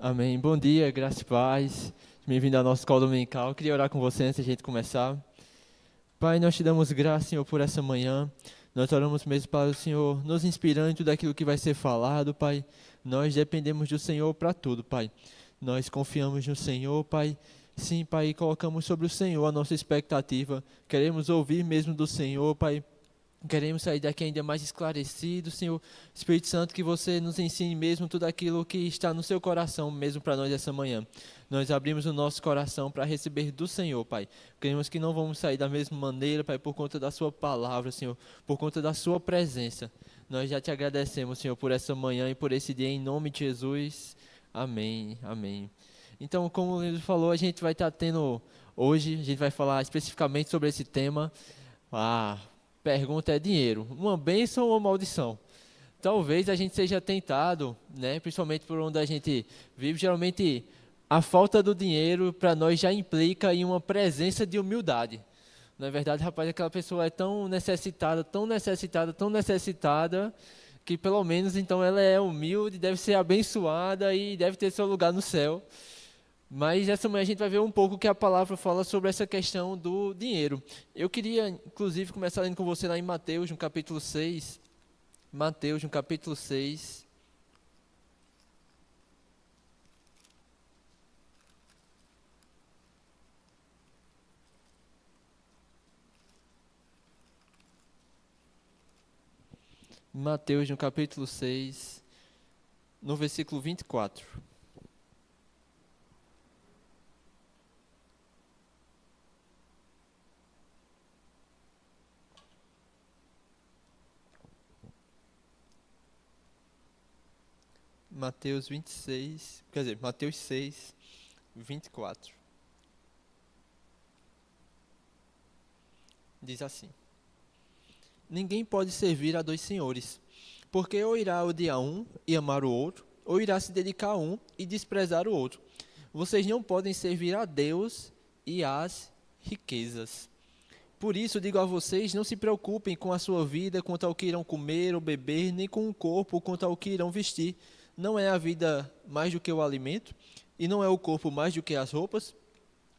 Amém. Bom dia, graça e paz. Bem-vindo ao nosso escola dominical. Eu queria orar com você antes da gente começar. Pai, nós te damos graça, Senhor, por essa manhã. Nós oramos mesmo para o Senhor nos inspirar em tudo aquilo que vai ser falado, Pai. Nós dependemos do Senhor para tudo, Pai. Nós confiamos no Senhor, Pai. Sim, Pai, e colocamos sobre o Senhor a nossa expectativa. Queremos ouvir mesmo do Senhor, Pai. Queremos sair daqui ainda mais esclarecidos, Senhor. Espírito Santo, que você nos ensine mesmo tudo aquilo que está no seu coração, mesmo para nós essa manhã. Nós abrimos o nosso coração para receber do Senhor, Pai. Queremos que não vamos sair da mesma maneira, Pai, por conta da sua palavra, Senhor, por conta da sua presença. Nós já te agradecemos, Senhor, por essa manhã e por esse dia, em nome de Jesus. Amém, amém. Então, como ele falou, a gente vai estar tendo hoje, a gente vai falar especificamente sobre esse tema. Pergunta é dinheiro, uma bênção ou uma maldição? Talvez a gente seja tentado, né, principalmente por onde a gente vive, geralmente a falta do dinheiro para nós já implica em uma presença de humildade. Na verdade, rapaz, aquela pessoa é tão necessitada, tão necessitada, tão necessitada, que pelo menos então ela é humilde, deve ser abençoada e deve ter seu lugar no céu. Mas essa manhã a gente vai ver um pouco o que a palavra fala sobre essa questão do dinheiro. Eu queria, inclusive, começar lendo com você lá em Mateus, no capítulo 6. Mateus, no capítulo 6. Mateus, no capítulo 6, no versículo 24. Mateus 26, quer dizer, Mateus 6, 24. Diz assim: Ninguém pode servir a dois senhores, porque ou irá odiar um e amar o outro, ou irá se dedicar a um e desprezar o outro. Vocês não podem servir a Deus e às riquezas. Por isso, digo a vocês, não se preocupem com a sua vida quanto ao que irão comer ou beber, nem com o corpo quanto ao que irão vestir. Não é a vida mais do que o alimento, e não é o corpo mais do que as roupas?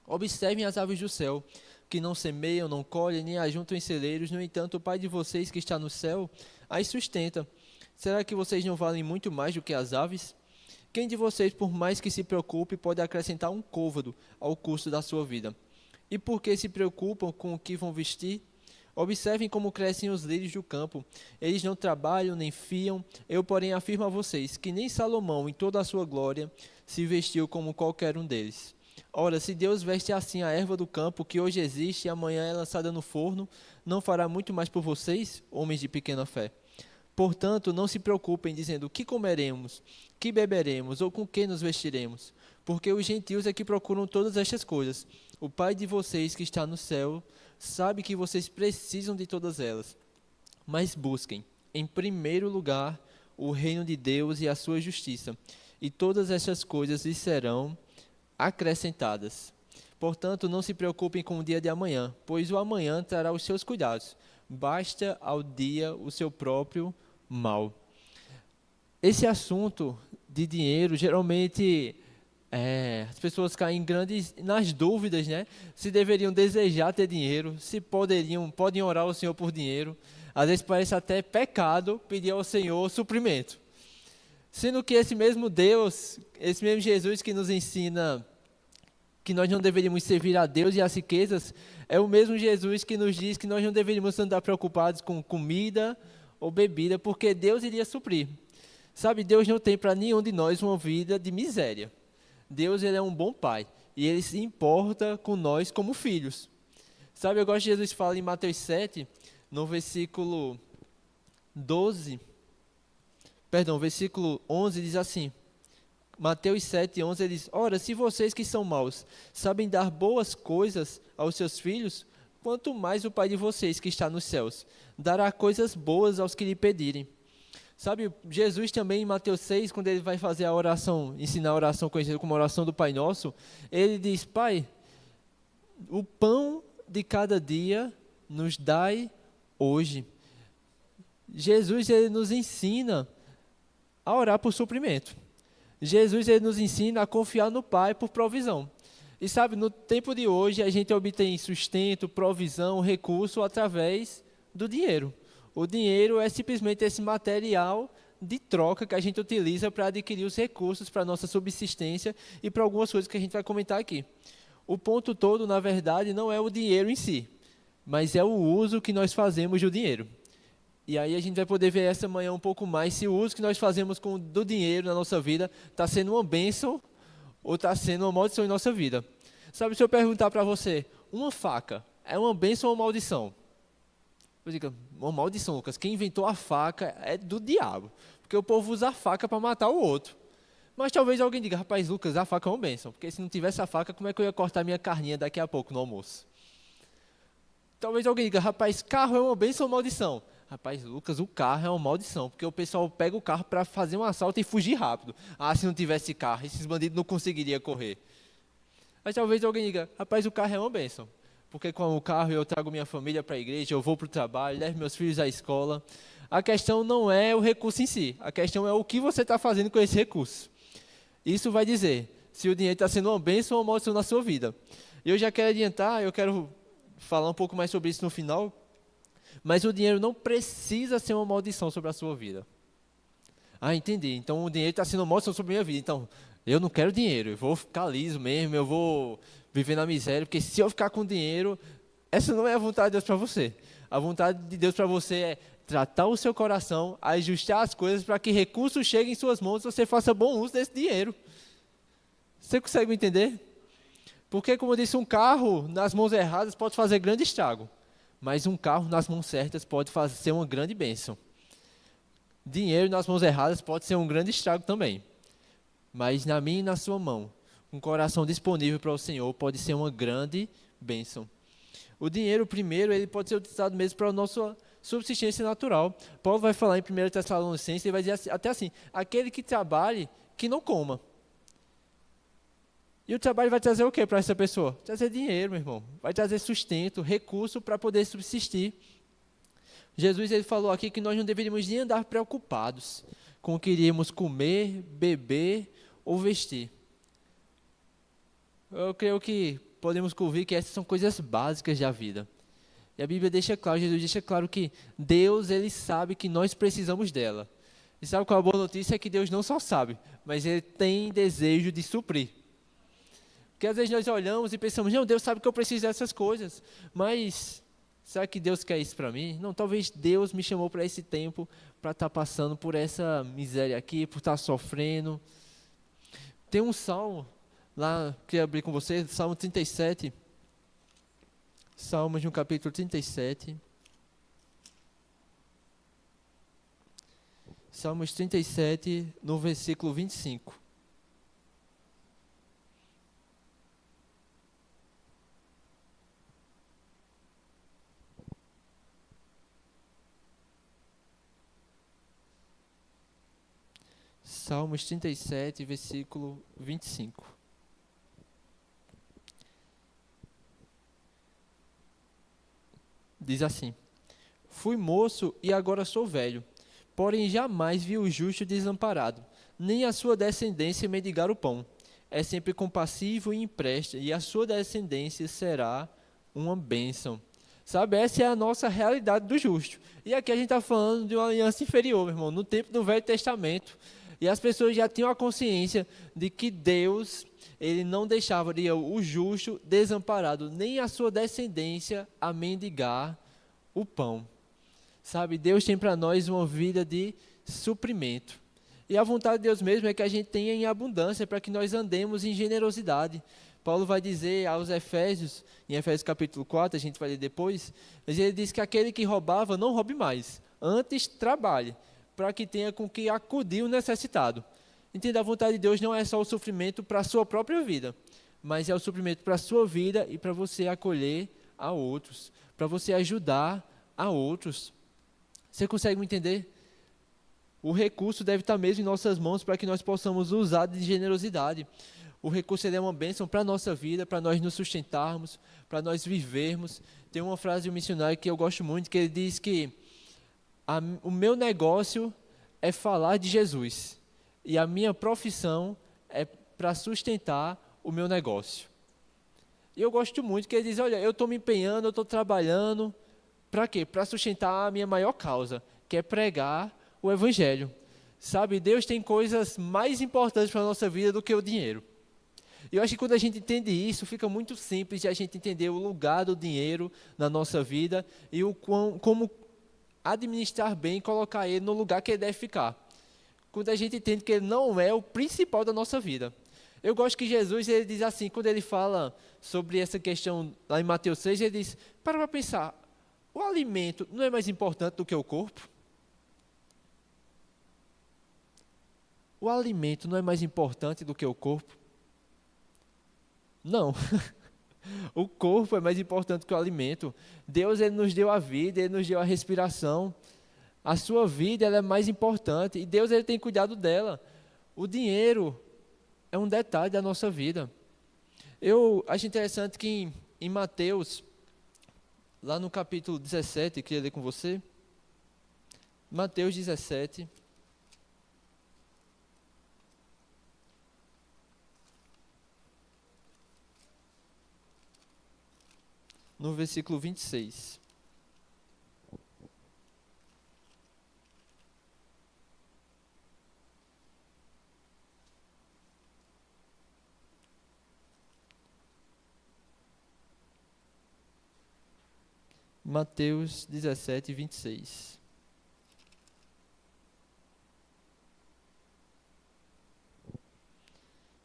Observem as aves do céu, que não semeiam, não colhem, nem ajuntam em celeiros. No entanto, o Pai de vocês que está no céu as sustenta. Será que vocês não valem muito mais do que as aves? Quem de vocês, por mais que se preocupe, pode acrescentar um côvado ao custo da sua vida? E por que se preocupam com o que vão vestir? Observem como crescem os lírios do campo. Eles não trabalham nem fiam. Eu, porém, afirmo a vocês que nem Salomão, em toda a sua glória, se vestiu como qualquer um deles. Ora, se Deus veste assim a erva do campo, que hoje existe e amanhã é lançada no forno, não fará muito mais por vocês, homens de pequena fé? Portanto, não se preocupem dizendo: que comeremos, que beberemos ou com que nos vestiremos? Porque os gentios é que procuram todas estas coisas. O Pai de vocês que está no céu sabe que vocês precisam de todas elas. Mas busquem, em primeiro lugar, o reino de Deus e a sua justiça, e todas estas coisas lhes serão acrescentadas. Portanto, não se preocupem com o dia de amanhã, pois o amanhã trará os seus cuidados. Basta ao dia o seu próprio mal. Esse assunto de dinheiro, geralmente, as pessoas caem nas dúvidas, né? Se deveriam desejar ter dinheiro, se podem orar ao Senhor por dinheiro. Às vezes parece até pecado pedir ao Senhor suprimento. Sendo que esse mesmo Deus, esse mesmo Jesus que nos ensina que nós não deveríamos servir a Deus e às riquezas, é o mesmo Jesus que nos diz que nós não deveríamos andar preocupados com comida ou bebida, porque Deus iria suprir. Sabe, Deus não tem para nenhum de nós uma vida de miséria. Deus, ele é um bom pai e ele se importa com nós como filhos. Sabe, eu gosto de Jesus fala em Mateus 7, no versículo 11 diz assim, Mateus 7, 11, ele diz: Ora, se vocês que são maus sabem dar boas coisas aos seus filhos, quanto mais o Pai de vocês que está nos céus dará coisas boas aos que lhe pedirem. Sabe, Jesus também em Mateus 6, quando ele vai fazer a oração, ensinar a oração conhecida como a oração do Pai Nosso, ele diz: Pai, o pão de cada dia nos dai hoje. Jesus, ele nos ensina a orar por suprimento. Jesus ele nos ensina a confiar no Pai por provisão. E sabe, no tempo de hoje, a gente obtém sustento, provisão, recurso através do dinheiro. O dinheiro é simplesmente esse material de troca que a gente utiliza para adquirir os recursos para a nossa subsistência e para algumas coisas que a gente vai comentar aqui. O ponto todo, na verdade, não é o dinheiro em si, mas é o uso que nós fazemos do dinheiro. E aí a gente vai poder ver essa manhã um pouco mais se o uso que nós fazemos do dinheiro na nossa vida está sendo uma bênção ou está sendo uma maldição em nossa vida. Sabe, se eu perguntar para você, uma faca é uma bênção ou uma maldição? Eu digo, uma maldição, Lucas. Quem inventou a faca é do diabo. Porque o povo usa a faca para matar o outro. Mas talvez alguém diga, rapaz, Lucas, a faca é uma bênção. Porque se não tivesse a faca, como é que eu ia cortar minha carninha daqui a pouco no almoço? Talvez alguém diga, rapaz, carro é uma bênção ou maldição? Rapaz, Lucas, o carro é uma maldição. Porque o pessoal pega o carro para fazer um assalto e fugir rápido. Ah, se não tivesse carro, esses bandidos não conseguiriam correr. Mas talvez alguém diga, rapaz, o carro é uma bênção. Porque com o carro eu trago minha família para a igreja, eu vou para o trabalho, levo meus filhos à escola. A questão não é o recurso em si, a questão é o que você está fazendo com esse recurso. Isso vai dizer se o dinheiro está sendo uma bênção ou uma maldição na sua vida. Eu já quero adiantar, eu quero falar um pouco mais sobre isso no final, mas o dinheiro não precisa ser uma maldição sobre a sua vida. Ah, entendi, então o dinheiro está sendo uma maldição sobre a minha vida, então eu não quero dinheiro, eu vou ficar liso mesmo, eu vou viver na miséria, porque se eu ficar com dinheiro, essa não é a vontade de Deus para você. A vontade de Deus para você é tratar o seu coração, ajustar as coisas para que recursos cheguem em suas mãos e você faça bom uso desse dinheiro. Você consegue me entender? Porque, como eu disse, um carro nas mãos erradas pode fazer grande estrago, mas um carro nas mãos certas pode ser uma grande bênção. Dinheiro nas mãos erradas pode ser um grande estrago também, mas na minha e na sua mão, um coração disponível para o Senhor pode ser uma grande bênção. O dinheiro, primeiro, ele pode ser utilizado mesmo para a nossa subsistência natural. Paulo vai falar em 1 Tessalonicenses, ele vai dizer até assim, aquele que trabalhe, que não coma. E o trabalho vai trazer o que para essa pessoa? Trazer dinheiro, meu irmão. Vai trazer sustento, recurso para poder subsistir. Jesus ele falou aqui que nós não deveríamos nem andar preocupados com o que iríamos comer, beber ou vestir. Eu creio que podemos ouvir que essas são coisas básicas da vida. E a Bíblia deixa claro, Jesus deixa claro que Deus, ele sabe que nós precisamos dela. E sabe qual é a boa notícia? É que Deus não só sabe, mas ele tem desejo de suprir. Porque às vezes nós olhamos e pensamos, não, Deus sabe que eu preciso dessas coisas, mas será que Deus quer isso para mim? Não, talvez Deus me chamou para esse tempo, para estar passando por essa miséria aqui, por estar sofrendo. Tem um salmo, lá, queria abrir com vocês, Salmo 37, Salmos no capítulo 37. Salmos 37, no versículo 25. Salmos 37, versículo 25. Diz assim: fui moço e agora sou velho, porém jamais vi o justo desamparado, nem a sua descendência mendigar o pão. É sempre compassivo e empresta, e a sua descendência será uma bênção. Sabe, essa é a nossa realidade do justo. E aqui a gente está falando de uma aliança inferior, meu irmão, no tempo do Velho Testamento. E as pessoas já tinham a consciência de que Deus, ele não deixava o justo desamparado, nem a sua descendência a mendigar o pão. Sabe, Deus tem para nós uma vida de suprimento. E a vontade de Deus mesmo é que a gente tenha em abundância, para que nós andemos em generosidade. Paulo vai dizer aos Efésios, em Efésios capítulo 4, a gente vai ler depois, mas ele diz que aquele que roubava não roube mais, antes trabalhe, para que tenha com que acudir o necessitado. Entenda, a vontade de Deus não é só o sofrimento para a sua própria vida, mas é o sofrimento para a sua vida e para você acolher a outros, para você ajudar a outros. Você consegue me entender? O recurso deve estar mesmo em nossas mãos para que nós possamos usar de generosidade. O recurso ele é uma bênção para a nossa vida, para nós nos sustentarmos, para nós vivermos. Tem uma frase de um missionário que eu gosto muito, que ele diz que o meu negócio é falar de Jesus e a minha profissão é para sustentar o meu negócio. E eu gosto muito que ele diz, olha, eu estou me empenhando, eu estou trabalhando, para quê? Para sustentar a minha maior causa, que é pregar o Evangelho. Sabe, Deus tem coisas mais importantes para a nossa vida do que o dinheiro. E eu acho que quando a gente entende isso, fica muito simples de a gente entender o lugar do dinheiro na nossa vida e como administrar bem e colocar ele no lugar que ele deve ficar. Quando a gente entende que ele não é o principal da nossa vida. Eu gosto que Jesus, ele diz assim, quando ele fala sobre essa questão lá em Mateus 6, ele diz, para pensar, o alimento não é mais importante do que o corpo? O alimento não é mais importante do que o corpo? Não. O corpo é mais importante que o alimento. Deus, ele nos deu a vida, ele nos deu a respiração. A sua vida, ela é mais importante e Deus, ele tem cuidado dela. O dinheiro é um detalhe da nossa vida. Eu acho interessante que em Mateus, lá no capítulo 17, queria ler com você. Mateus 17. No versículo 26. Mateus 17, 26.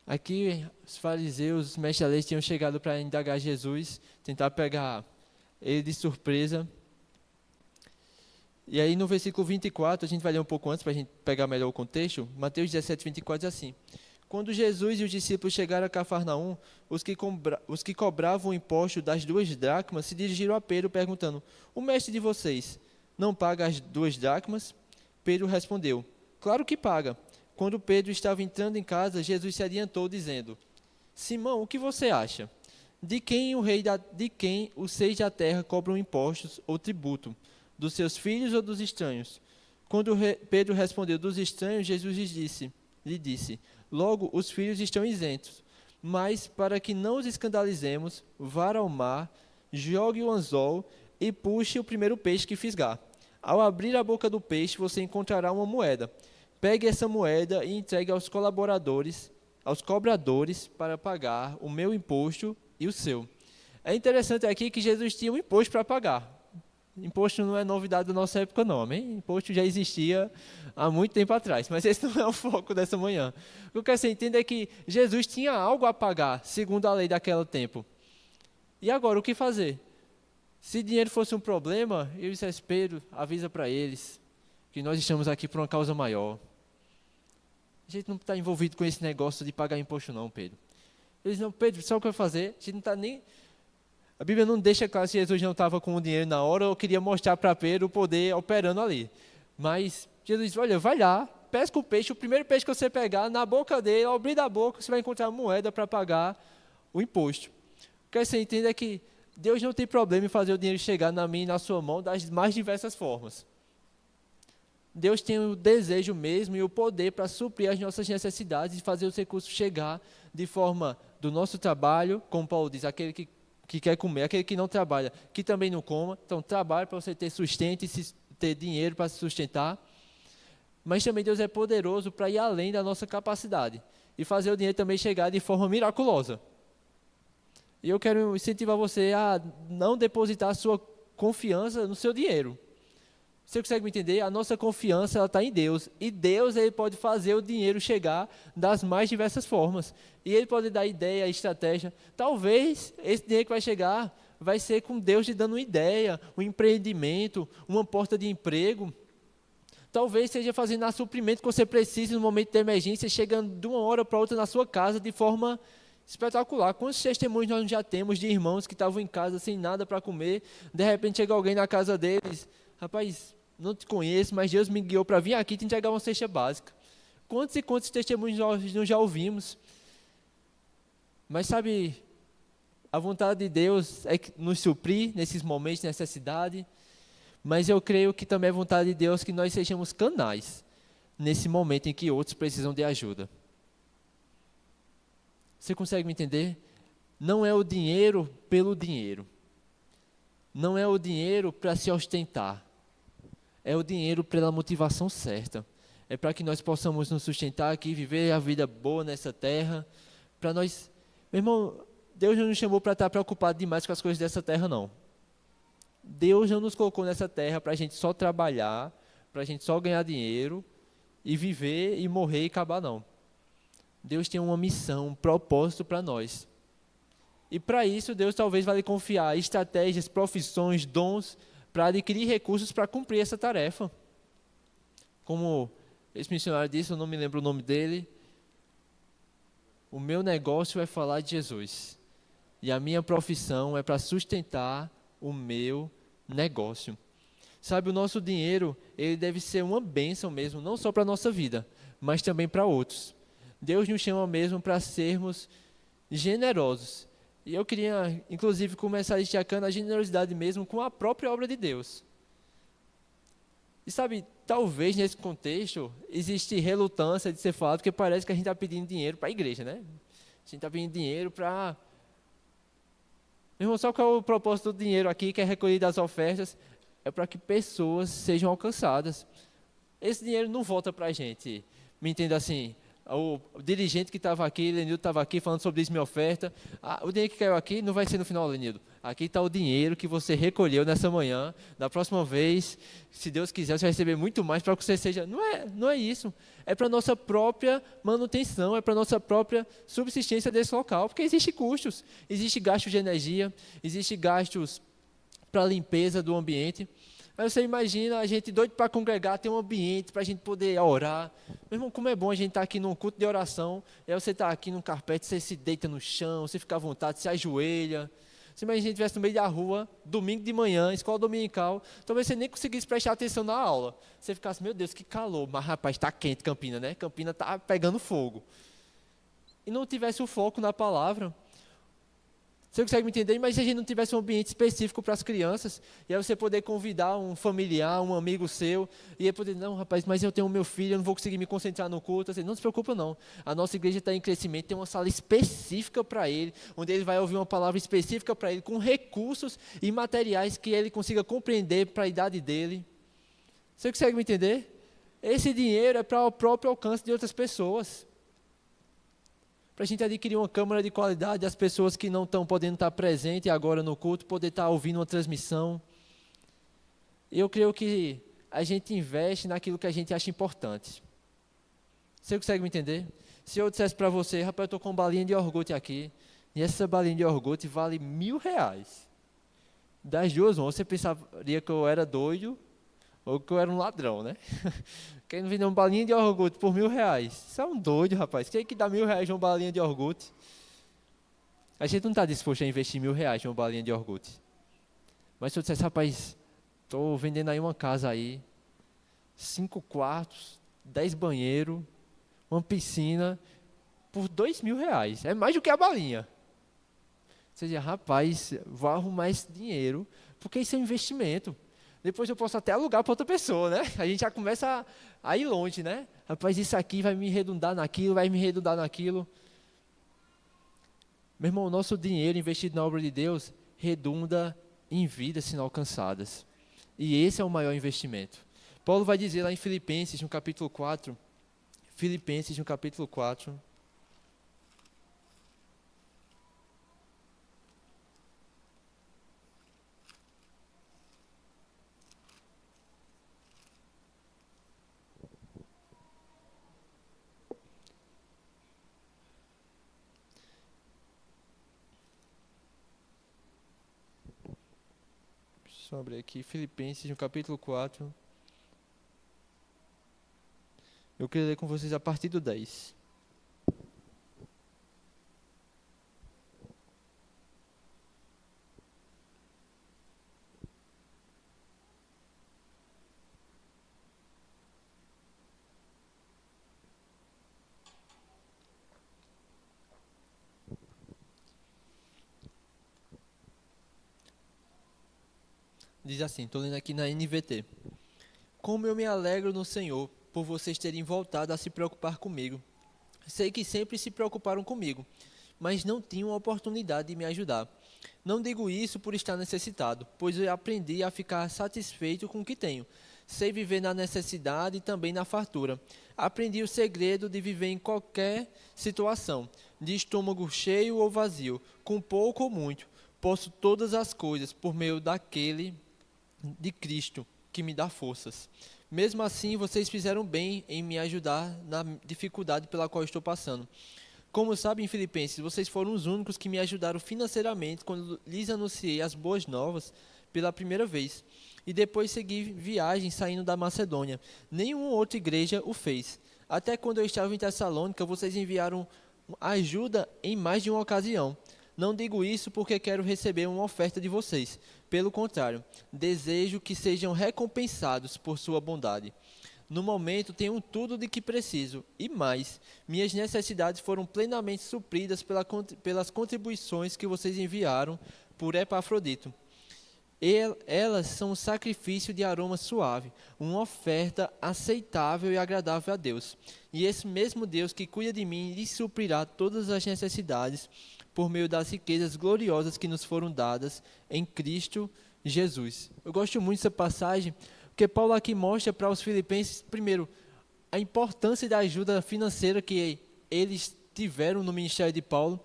Aqui, os fariseus, os mestres da lei, tinham chegado para indagar Jesus, tentar pegar ele de surpresa. E aí, no versículo 24, a gente vai ler um pouco antes, para a gente pegar melhor o contexto. Mateus 17, 24 diz assim: Quando Jesus e os discípulos chegaram a Cafarnaum, os que cobravam o imposto das 2 dracmas se dirigiram a Pedro, perguntando: O mestre de vocês não paga as 2 dracmas? Pedro respondeu: Claro que paga. Quando Pedro estava entrando em casa, Jesus se adiantou, dizendo: Simão, o que você acha? De quem os seis da terra cobram impostos ou tributo? Dos seus filhos ou dos estranhos? Quando Pedro respondeu: Dos estranhos, Jesus lhe disse: Logo, os filhos estão isentos. Mas, para que não os escandalizemos, vá ao mar, jogue o anzol e puxe o primeiro peixe que fisgar. Ao abrir a boca do peixe, você encontrará uma moeda. Pegue essa moeda e entregue aos cobradores, para pagar o meu imposto e o seu. É interessante aqui que Jesus tinha um imposto para pagar. Imposto não é novidade da nossa época, não, amém? Imposto já existia há muito tempo atrás, mas esse não é o foco dessa manhã. O que eu quero que você entenda é que Jesus tinha algo a pagar, segundo a lei daquele tempo. E agora, o que fazer? Se dinheiro fosse um problema, eu disse: Pedro, avisa para eles que nós estamos aqui por uma causa maior. A gente não está envolvido com esse negócio de pagar imposto, não, Pedro. Eles não, Pedro, sabe o que vai fazer? A gente não está nem... A Bíblia não deixa claro se Jesus não estava com o dinheiro na hora ou queria mostrar para Pedro o poder operando ali. Mas Jesus disse: olha, vai lá, pesca o peixe, o primeiro peixe que você pegar, na boca dele, ao abrir da boca, você vai encontrar a moeda para pagar o imposto. O que você entende é que Deus não tem problema em fazer o dinheiro chegar na minha e na sua mão das mais diversas formas. Deus tem o desejo mesmo e o poder para suprir as nossas necessidades e fazer os recursos chegar de forma do nosso trabalho, como Paulo diz, aquele que quer comer, aquele que não trabalha, que também não coma. Então, trabalhe para você ter sustento e ter dinheiro para se sustentar. Mas também Deus é poderoso para ir além da nossa capacidade e fazer o dinheiro também chegar de forma miraculosa. E eu quero incentivar você a não depositar a sua confiança no seu dinheiro. Você consegue me entender? A nossa confiança está em Deus. E Deus, ele pode fazer o dinheiro chegar das mais diversas formas. E Ele pode dar ideia, estratégia. Talvez esse dinheiro que vai chegar vai ser com Deus te dando uma ideia, um empreendimento, uma porta de emprego. Talvez seja fazendo o suprimento que você precisa no momento de emergência, chegando de uma hora para outra na sua casa de forma espetacular. Quantos testemunhos nós já temos de irmãos que estavam em casa sem nada para comer, de repente chega alguém na casa deles: rapaz, não te conheço, mas Deus me guiou para vir aqui te entregar uma cesta básica. Quantos e quantos testemunhos nós já ouvimos? Mas sabe, a vontade de Deus é nos suprir nesses momentos de necessidade, mas eu creio que também é vontade de Deus que nós sejamos canais. nesse momento em que outros precisam de ajuda. Você consegue me entender? Não é o dinheiro pelo dinheiro. Não é o dinheiro para se ostentar. É o dinheiro pela motivação certa. É para que nós possamos nos sustentar aqui, viver a vida boa nessa terra. Para nós... Meu irmão, Deus não nos chamou para estar preocupado demais com as coisas dessa terra, não. Deus não nos colocou nessa terra para a gente só trabalhar, para a gente só ganhar dinheiro e viver e morrer e acabar, não. Deus tem uma missão, um propósito para nós. E para isso, Deus talvez vai lhe confiar estratégias, profissões, dons, para adquirir recursos para cumprir essa tarefa. Como esse missionário disse, eu não me lembro o nome dele, o meu negócio é falar de Jesus. E a minha profissão é para sustentar o meu negócio. Sabe, o nosso dinheiro, ele deve ser uma bênção mesmo, não só para a nossa vida, mas também para outros. Deus nos chama mesmo para sermos generosos. E eu queria, inclusive, começar destacando a generosidade mesmo com a própria obra de Deus. E sabe, talvez nesse contexto existe relutância de ser falado, porque parece que a gente está pedindo dinheiro para a igreja, né? A gente está pedindo dinheiro para... Meu irmão, só qual é o propósito do dinheiro aqui, que é recolhido das ofertas? É para que pessoas sejam alcançadas. Esse dinheiro não volta para a gente. Me entenda assim, o dirigente que estava aqui, Lenildo estava aqui falando sobre isso, minha oferta. O dinheiro que caiu aqui não vai ser no final, Lenildo. Aqui está o dinheiro que você recolheu nessa manhã. Da próxima vez, se Deus quiser, você vai receber muito mais para que você seja... Não é isso. É para a nossa própria manutenção, é para a nossa própria subsistência desse local. Porque existem custos, existe gastos de energia, existe gastos para a limpeza do ambiente. Aí você imagina a gente doido para congregar, ter um ambiente para a gente poder orar. Meu irmão, como é bom a gente estar aqui num culto de oração, e aí você está aqui num carpete, você se deita no chão, você fica à vontade, se ajoelha. Você imagina a gente estivesse no meio da rua, domingo de manhã, escola dominical, talvez você nem conseguisse prestar atenção na aula. Você ficasse, meu Deus, que calor, mas rapaz, está quente Campina, né? Campina está pegando fogo. E não tivesse o foco na palavra. Você consegue me entender? Mas se a gente não tivesse um ambiente específico para as crianças, e aí você poder convidar um familiar, um amigo seu, e aí poder, não, rapaz, mas eu tenho meu filho, eu não vou conseguir me concentrar no culto. Assim, não se preocupa, não. A nossa igreja está em crescimento, tem uma sala específica para ele, onde ele vai ouvir uma palavra específica para ele, com recursos e materiais que ele consiga compreender para a idade dele. Você consegue me entender? Esse dinheiro é para o próprio alcance de outras pessoas. Para a gente adquirir uma câmera de qualidade, as pessoas que não estão podendo estar presentes agora no culto, poder estar ouvindo uma transmissão. Eu creio que a gente investe naquilo que a gente acha importante. Você consegue me entender? Se eu dissesse para você, rapaz, eu estou com uma balinha de iogurte aqui, e essa balinha de iogurte vale R$1.000. Das duas, você pensaria que eu era doido, ou que eu era um ladrão, né? Quem não vende uma balinha de iogurte por R$1.000? Isso é um doido, rapaz. Quem é que dá R$1.000 numa balinha de iogurte? A gente não está disposto a investir R$1.000 numa balinha de iogurte. Mas se eu dissesse, rapaz, estou vendendo aí uma casa aí, 5 quartos, 10 banheiros, uma piscina, por R$2.000. É mais do que a balinha. Você diz, rapaz, vou arrumar esse dinheiro, porque isso é um investimento. Depois eu posso até alugar para outra pessoa, né? A gente já começa a ir longe, né? Rapaz, isso aqui vai me redundar naquilo, vai me redundar naquilo. Meu irmão, o nosso dinheiro investido na obra de Deus redunda em vidas sendo alcançadas. E esse é o maior investimento. Paulo vai dizer lá em Filipenses, no capítulo 4, Filipenses, no capítulo 4, sobre aqui, Filipenses, no capítulo 4. Eu queria ler com vocês a partir do 10. Diz assim, estou lendo aqui na NVT. Como eu me alegro no Senhor, por vocês terem voltado a se preocupar comigo. Sei que sempre se preocuparam comigo, mas não tinham a oportunidade de me ajudar. Não digo isso por estar necessitado, pois eu aprendi a ficar satisfeito com o que tenho. Sei viver na necessidade e também na fartura. Aprendi o segredo de viver em qualquer situação, de estômago cheio ou vazio, com pouco ou muito. Posso todas as coisas por meio daquele de Cristo que me dá forças. Mesmo assim, vocês fizeram bem em me ajudar na dificuldade pela qual estou passando. Como sabem, Filipenses, vocês foram os únicos que me ajudaram financeiramente quando lhes anunciei as boas novas pela primeira vez. E depois segui viagem saindo da Macedônia. Nenhuma outra igreja o fez. Até quando eu estava em Tessalônica, vocês enviaram ajuda em mais de uma ocasião. Não digo isso porque quero receber uma oferta de vocês. Pelo contrário, desejo que sejam recompensados por sua bondade. No momento, tenho tudo de que preciso, e mais. Minhas necessidades foram plenamente supridas pelas contribuições que vocês enviaram por Epafrodito. Elas são um sacrifício de aroma suave, uma oferta aceitável e agradável a Deus. E esse mesmo Deus que cuida de mim lhe suprirá todas as necessidades por meio das riquezas gloriosas que nos foram dadas em Cristo Jesus. Eu gosto muito dessa passagem, porque Paulo aqui mostra para os filipenses, primeiro, a importância da ajuda financeira que eles tiveram no ministério de Paulo.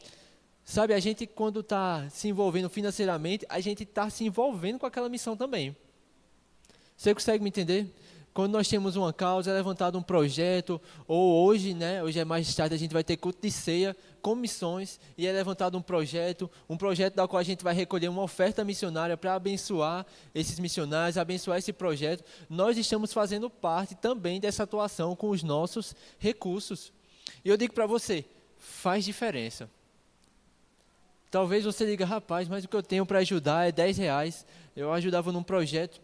Sabe, a gente quando está se envolvendo financeiramente, a gente está se envolvendo com aquela missão também. Você consegue me entender? Quando nós temos uma causa, é levantado um projeto, ou hoje, né, hoje é mais tarde, a gente vai ter culto de ceia, com missões, e é levantado um projeto da qual a gente vai recolher uma oferta missionária para abençoar esses missionários, abençoar esse projeto. Nós estamos fazendo parte também dessa atuação com os nossos recursos. E eu digo para você, faz diferença. Talvez você diga, rapaz, mas o que eu tenho para ajudar é R$10. Eu ajudava num projeto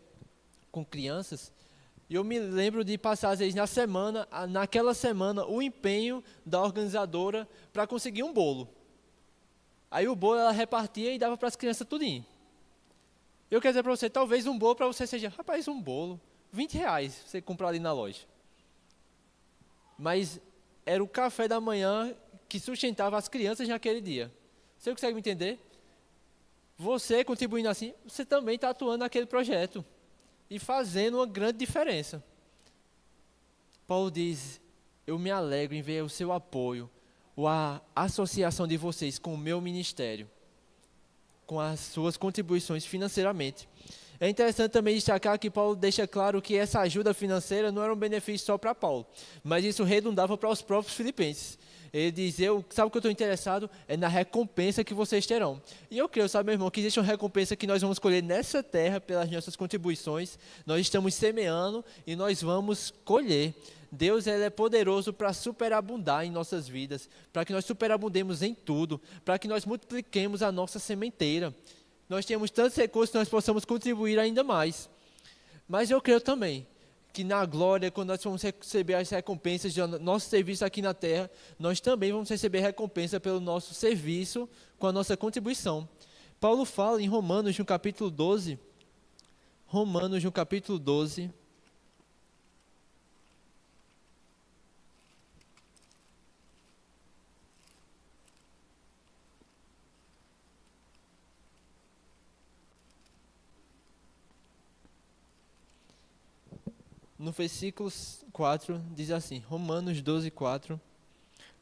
com crianças, e eu me lembro de passar, às vezes, naquela semana, o empenho da organizadora para conseguir um bolo. Aí o bolo ela repartia e dava para as crianças tudinho. Eu quero dizer para você, talvez um bolo para você seja, rapaz, um bolo, R$20 você comprar ali na loja. Mas era o café da manhã que sustentava as crianças naquele dia. Você consegue me entender? Você contribuindo assim, você também está atuando naquele projeto e fazendo uma grande diferença. Paulo diz, eu me alegro em ver o seu apoio, a associação de vocês com o meu ministério, com as suas contribuições financeiramente. É interessante também destacar que Paulo deixa claro que essa ajuda financeira não era um benefício só para Paulo, mas isso redundava para os próprios filipenses. Ele diz, sabe o que eu estou interessado? É na recompensa que vocês terão. E eu creio, sabe, meu irmão, que existe uma recompensa que nós vamos colher nessa terra pelas nossas contribuições. Nós estamos semeando e nós vamos colher. Deus ele é poderoso para superabundar em nossas vidas, para que nós superabundemos em tudo, para que nós multipliquemos a nossa sementeira. Nós temos tantos recursos que nós possamos contribuir ainda mais. Mas eu creio também que na glória, quando nós vamos receber as recompensas do nosso serviço aqui na terra, nós também vamos receber recompensa pelo nosso serviço com a nossa contribuição. Paulo fala em Romanos, no capítulo 12, no versículo 4, diz assim, Romanos 12, 4.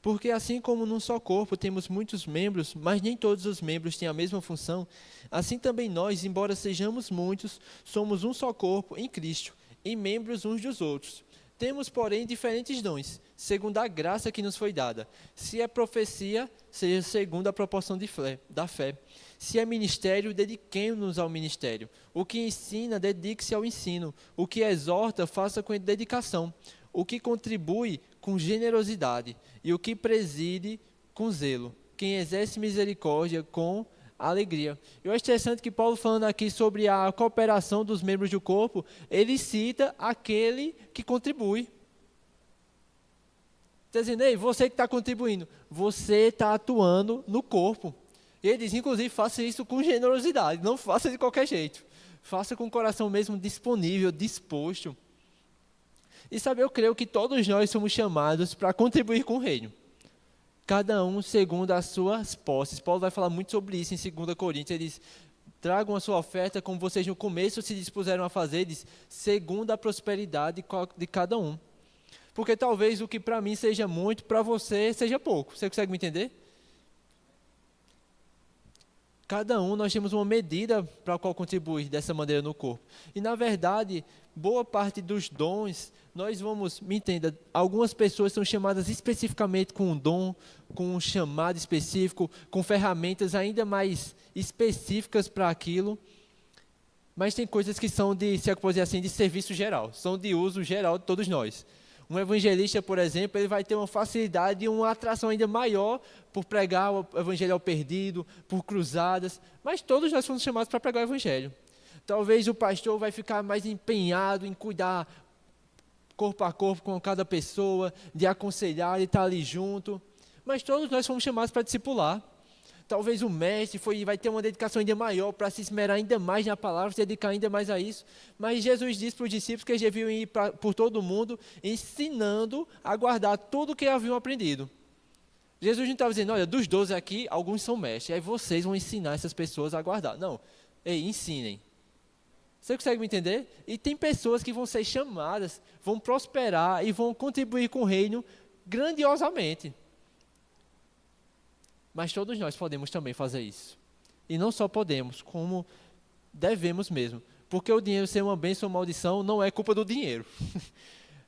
Porque assim como num só corpo temos muitos membros, mas nem todos os membros têm a mesma função, assim também nós, embora sejamos muitos, somos um só corpo em Cristo, e membros uns dos outros. Temos, porém, diferentes dons, segundo a graça que nos foi dada. Se é profecia, seja segundo a proporção da fé. Se é ministério, dediquemo-nos ao ministério. O que ensina, dedique-se ao ensino. O que exorta, faça com dedicação. O que contribui, com generosidade. E o que preside, com zelo. Quem exerce misericórdia, com alegria. Eu acho interessante que Paulo, falando aqui sobre a cooperação dos membros do corpo, ele cita aquele que contribui. Está dizendo, ei, você que está contribuindo, você está atuando no corpo. E ele diz, inclusive, faça isso com generosidade, não faça de qualquer jeito. Faça com o coração mesmo disponível, disposto. E sabe, eu creio que todos nós somos chamados para contribuir com o reino. Cada um segundo as suas posses. Paulo vai falar muito sobre isso em 2 Coríntios. Ele diz, tragam a sua oferta como vocês no começo se dispuseram a fazer, diz, segundo a prosperidade de cada um. Porque talvez o que para mim seja muito, para você seja pouco. Você consegue me entender? Cada um nós temos uma medida para a qual contribuir dessa maneira no corpo. E na verdade, boa parte dos dons, nós vamos, me entenda, algumas pessoas são chamadas especificamente com um dom, com um chamado específico, com ferramentas ainda mais específicas para aquilo. Mas tem coisas que são se eu puder dizer assim, de serviço geral, são de uso geral de todos nós. Um evangelista, por exemplo, ele vai ter uma facilidade e uma atração ainda maior por pregar o evangelho ao perdido, por cruzadas, mas todos nós fomos chamados para pregar o evangelho. Talvez o pastor vai ficar mais empenhado em cuidar corpo a corpo com cada pessoa, de aconselhar, de estar ali junto, mas todos nós fomos chamados para discipular. Talvez o mestre vai ter uma dedicação ainda maior para se esmerar ainda mais na palavra, se dedicar ainda mais a isso. Mas Jesus disse para os discípulos que eles deviam ir por todo o mundo, ensinando a guardar tudo o que haviam aprendido. Jesus não estava dizendo, olha, dos 12 aqui, alguns são mestres, aí vocês vão ensinar essas pessoas a guardar. Não, ensinem. Você consegue me entender? E tem pessoas que vão ser chamadas, vão prosperar e vão contribuir com o reino grandiosamente. Mas todos nós podemos também fazer isso. E não só podemos, como devemos mesmo. Porque o dinheiro ser uma bênção ou maldição não é culpa do dinheiro.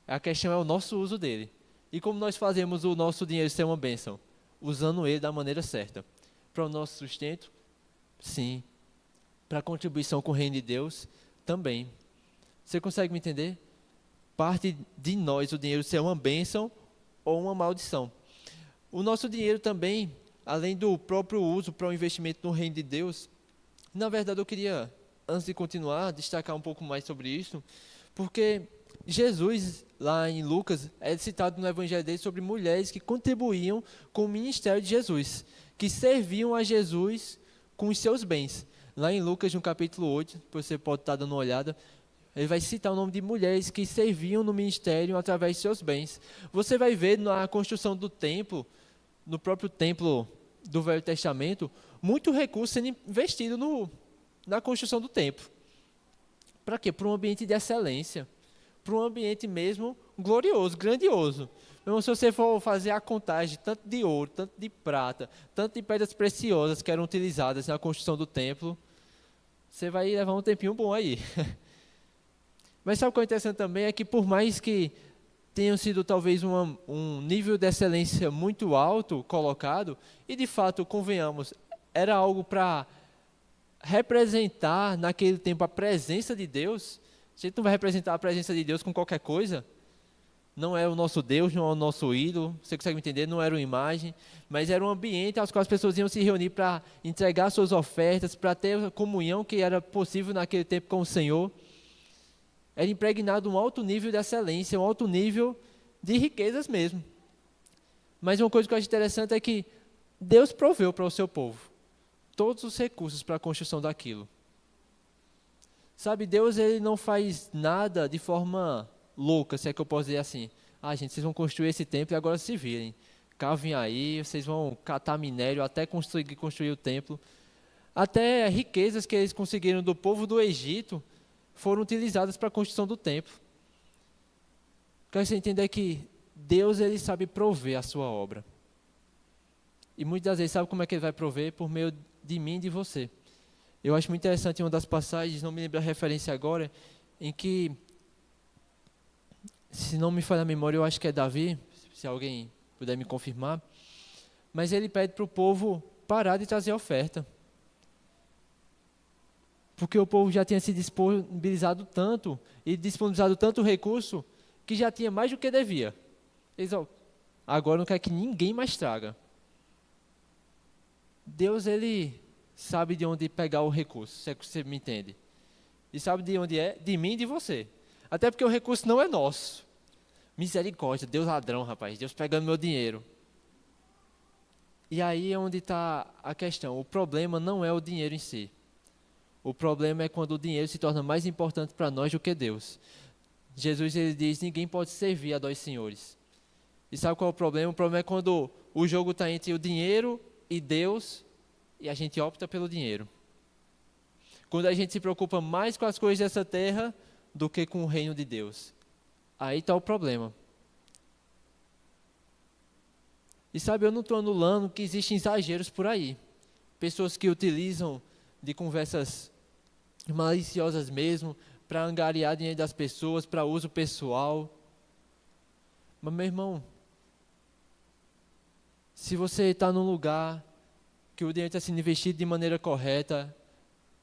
A questão é o nosso uso dele. E como nós fazemos o nosso dinheiro ser uma bênção? Usando ele da maneira certa. Para o nosso sustento? Sim. Para a contribuição com o reino de Deus? Também. Você consegue me entender? Parte de nós o dinheiro ser uma bênção ou uma maldição. O nosso dinheiro também, além do próprio uso para o investimento no reino de Deus, na verdade eu queria, antes de continuar, destacar um pouco mais sobre isso, porque Jesus, lá em Lucas, é citado no evangelho dele sobre mulheres que contribuíam com o ministério de Jesus, que serviam a Jesus com os seus bens. Lá em Lucas, no capítulo 8, você pode estar dando uma olhada, ele vai citar o nome de mulheres que serviam no ministério através de seus bens. Você vai ver na construção do templo, no próprio templo do Velho Testamento, muito recurso sendo investido na construção do templo. Para quê? Para um ambiente de excelência, para um ambiente mesmo glorioso, grandioso. Então, se você for fazer a contagem tanto de ouro, tanto de prata, tanto de pedras preciosas que eram utilizadas na construção do templo, você vai levar um tempinho bom aí. Mas sabe o que é interessante também? É que por mais que tenham sido talvez um nível de excelência muito alto colocado, e de fato, convenhamos, era algo para representar naquele tempo a presença de Deus. A gente não vai representar a presença de Deus com qualquer coisa. Não é o nosso Deus, não é o nosso ídolo, você consegue me entender? Não era uma imagem, mas era um ambiente aos quais as pessoas iam se reunir para entregar suas ofertas, para ter a comunhão que era possível naquele tempo com o Senhor. Era impregnado um alto nível de excelência, um alto nível de riquezas mesmo. Mas uma coisa que eu acho interessante é que Deus proveu para o seu povo todos os recursos para a construção daquilo. Sabe, Deus ele não faz nada de forma louca, se é que eu posso dizer assim. Gente, vocês vão construir esse templo e agora se virem. Cavem aí, vocês vão catar minério até conseguir construir o templo. Até riquezas que eles conseguiram do povo do Egito foram utilizadas para a construção do templo. Quero que você entenda que Deus ele sabe prover a sua obra. E muitas vezes sabe como é que ele vai prover? Por meio de mim e de você. Eu acho muito interessante uma das passagens, não me lembro a referência agora, em que, se não me falha a memória, eu acho que é Davi, se alguém puder me confirmar, mas ele pede para o povo parar de trazer oferta. Porque o povo já tinha se disponibilizado tanto e disponibilizado tanto recurso que já tinha mais do que devia. Eles, agora não quer que ninguém mais traga. Deus, ele sabe de onde pegar o recurso, se é que você me entende. E sabe de onde é? De mim e de você. Até porque o recurso não é nosso. Misericórdia, Deus ladrão, rapaz. Deus pegando meu dinheiro. E aí é onde está a questão. O problema não é o dinheiro em si. O problema é quando o dinheiro se torna mais importante para nós do que Deus. Jesus ele diz, ninguém pode servir a dois senhores. E sabe qual é o problema? O problema é quando o jogo está entre o dinheiro e Deus e a gente opta pelo dinheiro. Quando a gente se preocupa mais com as coisas dessa terra do que com o reino de Deus. Aí está o problema. E sabe, eu não estou anulando que existem exageros por aí. Pessoas que utilizam de conversas maliciosas mesmo, para angariar dinheiro das pessoas, para uso pessoal. Mas, meu irmão, se você está num lugar que o dinheiro está sendo investido de maneira correta,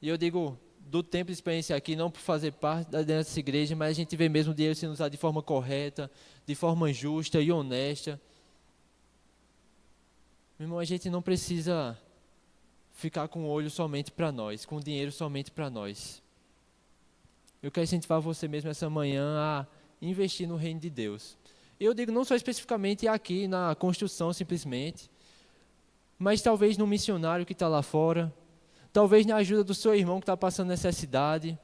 e eu digo do tempo de experiência aqui, não por fazer parte dessa igreja, mas a gente vê mesmo o dinheiro sendo usado de forma correta, de forma justa e honesta. Meu irmão, a gente não precisa ficar com o olho somente para nós, com o dinheiro somente para nós. Eu quero incentivar você mesmo essa manhã a investir no reino de Deus. Eu digo não só especificamente aqui na construção simplesmente, mas talvez no missionário que está lá fora, talvez na ajuda do seu irmão que está passando necessidade.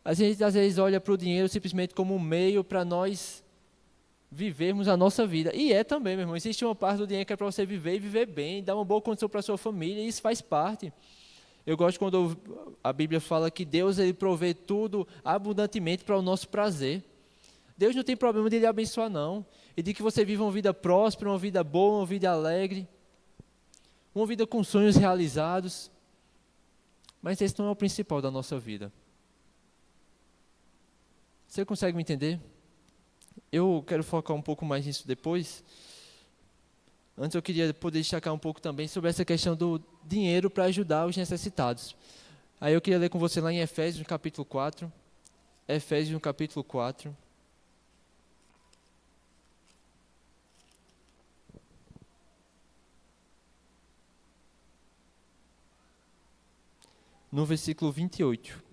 A gente às vezes olha para o dinheiro simplesmente como um meio para nós vivermos a nossa vida. E é também, meu irmão, existe uma parte do dinheiro que é para você viver e viver bem, dar uma boa condição para a sua família, e isso faz parte. Eu gosto quando a Bíblia fala que Deus ele provê tudo abundantemente para o nosso prazer. Deus não tem problema de lhe abençoar, não. E de que você viva uma vida próspera, uma vida boa, uma vida alegre, uma vida com sonhos realizados. Mas esse não é o principal da nossa vida. Você consegue me entender? Eu quero focar um pouco mais nisso depois. Antes eu queria poder destacar um pouco também sobre essa questão do dinheiro para ajudar os necessitados. Aí eu queria ler com você lá em Efésios, no capítulo 4. Efésios, no capítulo 4. No versículo 28.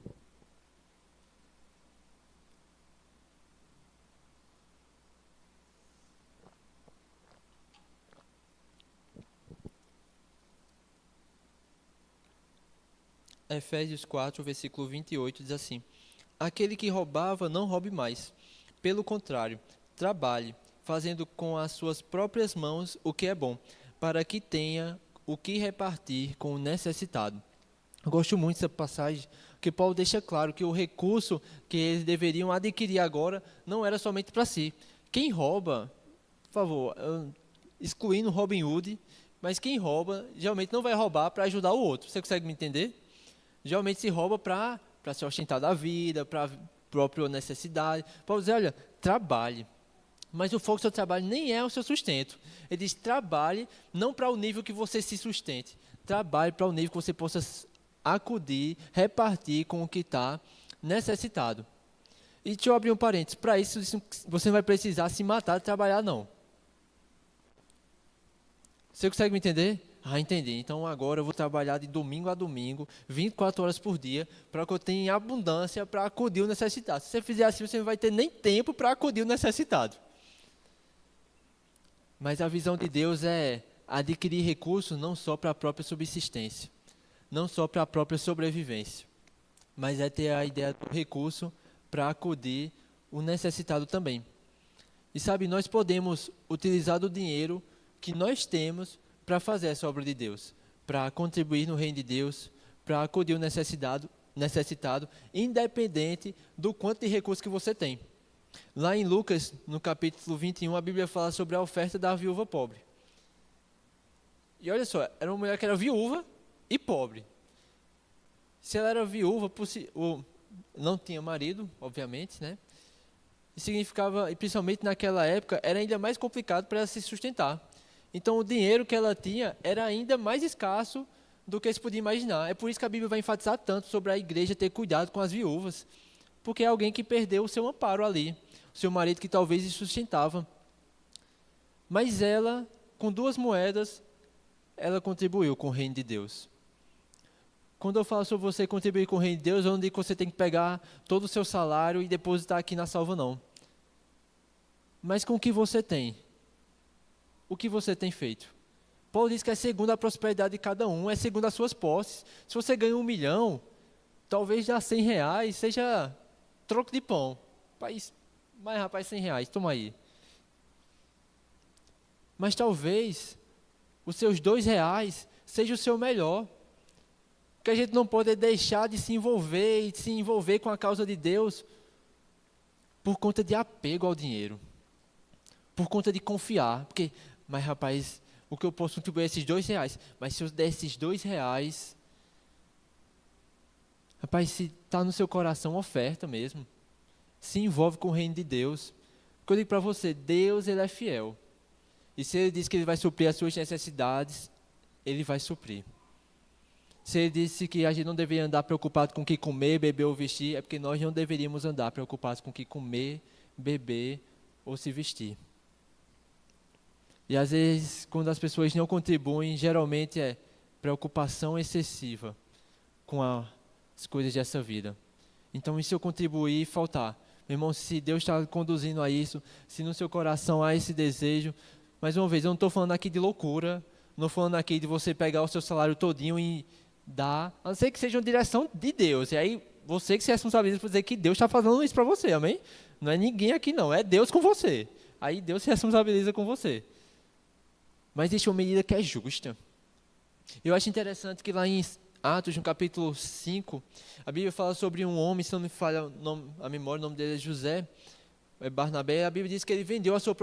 Efésios 4, versículo 28, diz assim: Aquele que roubava, não roube mais. Pelo contrário, trabalhe, fazendo com as suas próprias mãos o que é bom, para que tenha o que repartir com o necessitado. Eu gosto muito dessa passagem, porque Paulo deixa claro que o recurso que eles deveriam adquirir agora não era somente para si. Quem rouba, por favor, excluindo Robin Hood, mas quem rouba, geralmente não vai roubar para ajudar o outro. Você consegue me entender? Geralmente se rouba para se ostentar da vida, para a própria necessidade. Paulo diz, olha, trabalhe. Mas o foco do seu trabalho nem é o seu sustento. Ele diz, trabalhe não para o nível que você se sustente. Trabalhe para o nível que você possa acudir, repartir com o que está necessitado. E deixa eu abrir um parênteses. Para isso, você não vai precisar se matar de trabalhar, não. Você consegue me entender? Ah, entendi. Então agora eu vou trabalhar de domingo a domingo, 24 horas por dia, para que eu tenha abundância para acudir o necessitado. Se você fizer assim, você não vai ter nem tempo para acudir o necessitado. Mas a visão de Deus é adquirir recursos não só para a própria subsistência, não só para a própria sobrevivência, mas é ter a ideia do recurso para acudir o necessitado também. E sabe, nós podemos utilizar do dinheiro que nós temos para fazer essa obra de Deus, para contribuir no reino de Deus, para acudir o necessitado, independente do quanto de recursos que você tem. Lá em Lucas, no capítulo 21, a Bíblia fala sobre a oferta da viúva pobre. E olha só, era uma mulher que era viúva e pobre. Se ela era viúva, não tinha marido, obviamente, né? E significava, e principalmente naquela época, era ainda mais complicado para ela se sustentar. Então, o dinheiro que ela tinha era ainda mais escasso do que se podia imaginar. É por isso que a Bíblia vai enfatizar tanto sobre a igreja ter cuidado com as viúvas, porque é alguém que perdeu o seu amparo ali, o seu marido que talvez lhe sustentava. Mas ela, com 2 moedas, ela contribuiu com o reino de Deus. Quando eu falo sobre você contribuir com o reino de Deus, eu não digo que você tem que pegar todo o seu salário e depositar aqui na salva, não. Mas com o que você tem? O que você tem feito? Paulo diz que é segundo a prosperidade de cada um, é segundo as suas posses. Se você ganha 1 milhão, talvez já R$100 seja troco de pão. Rapaz, R$100, toma aí. Mas talvez os seus R$2 seja o seu melhor. Porque a gente não pode deixar de se envolver e se envolver com a causa de Deus por conta de apego ao dinheiro. Por conta de confiar. Porque, mas rapaz, o que eu posso contribuir é esses R$2. Mas se eu der esses R$2, rapaz, se está no seu coração, oferta mesmo. Se envolve com o reino de Deus. Porque eu digo para você, Deus, Ele é fiel. E se Ele diz que Ele vai suprir as suas necessidades, Ele vai suprir. Se Ele disse que a gente não deveria andar preocupado com o que comer, beber ou vestir, é porque nós não deveríamos andar preocupados com o que comer, beber ou se vestir. E às vezes, quando as pessoas não contribuem, geralmente é preocupação excessiva com as coisas dessa vida. Então, e se eu contribuir e faltar? Meu irmão, se Deus está conduzindo a isso, se no seu coração há esse desejo, mais uma vez, eu não estou falando aqui de loucura, não estou falando aqui de você pegar o seu salário todinho e dar, a não ser que seja uma direção de Deus. E aí, você que se responsabiliza por dizer que Deus está fazendo isso para você, amém? Não é ninguém aqui não, é Deus com você. Aí Deus se responsabiliza com você. Mas existe uma medida que é justa. Eu acho interessante que lá em Atos, no capítulo 5, a Bíblia fala sobre um homem, se não me falha a memória, o nome dele é José, é Barnabé. A Bíblia diz que ele vendeu a sua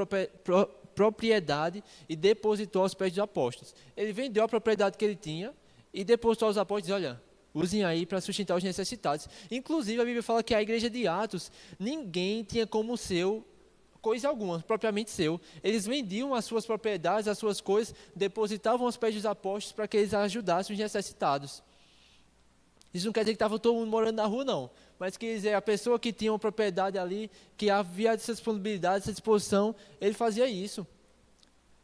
propriedade e depositou aos pés dos apóstolos. Ele vendeu a propriedade que ele tinha e depositou aos apóstolos, olha, usem aí para sustentar os necessitados. Inclusive, a Bíblia fala que a igreja de Atos, ninguém tinha como seu coisa alguma, propriamente seu. Eles vendiam as suas propriedades, as suas coisas, depositavam aos pés dos apóstolos para que eles ajudassem os necessitados. Isso não quer dizer que estava todo mundo morando na rua, não. Mas quer dizer, a pessoa que tinha uma propriedade ali, que havia essa disponibilidade, essa disposição, ele fazia isso.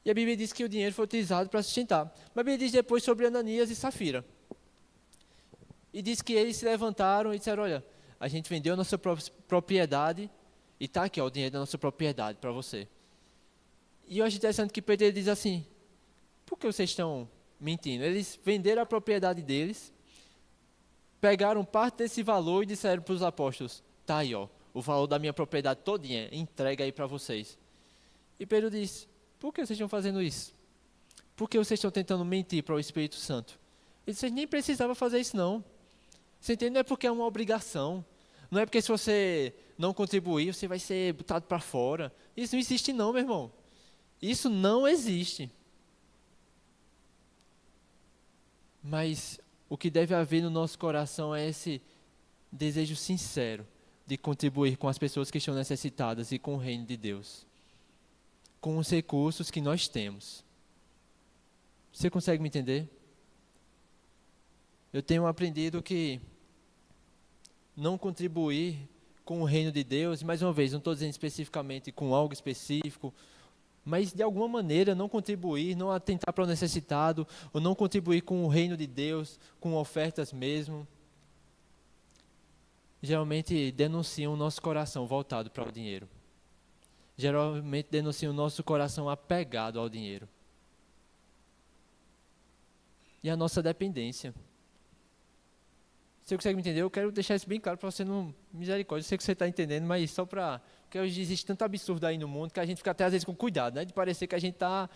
E a Bíblia diz que o dinheiro foi utilizado para sustentar. Mas a Bíblia diz depois sobre Ananias e Safira. E diz que eles se levantaram e disseram, olha, a gente vendeu a nossa propriedade e está aqui ó, o dinheiro da nossa propriedade para você. E eu acho interessante que Pedro diz assim, por que vocês estão mentindo? Eles venderam a propriedade deles, pegaram parte desse valor e disseram para os apóstolos, tá aí ó, o valor da minha propriedade todinha, entrega aí para vocês. E Pedro diz, por que vocês estão fazendo isso? Por que vocês estão tentando mentir para o Espírito Santo? Ele disse, vocês nem precisavam fazer isso não. Você entende? Não é porque é uma obrigação. Não é porque se você não contribuir, você vai ser botado para fora. Isso não existe não, meu irmão. Isso não existe. Mas o que deve haver no nosso coração é esse desejo sincero de contribuir com as pessoas que estão necessitadas e com o reino de Deus. Com os recursos que nós temos. Você consegue me entender? Eu tenho aprendido que não contribuir com o reino de Deus, e mais uma vez, não estou dizendo especificamente com algo específico, mas de alguma maneira não contribuir, não atentar para o necessitado, ou não contribuir com o reino de Deus, com ofertas mesmo, geralmente denunciam o nosso coração voltado para o dinheiro. Geralmente denunciam o nosso coração apegado ao dinheiro. E a nossa dependência. Você consegue me entender? Eu quero deixar isso bem claro para você, não misericórdia. Eu sei que você está entendendo, mas só para... Porque hoje existe tanto absurdo aí no mundo que a gente fica até às vezes com cuidado, né? De parecer que a gente está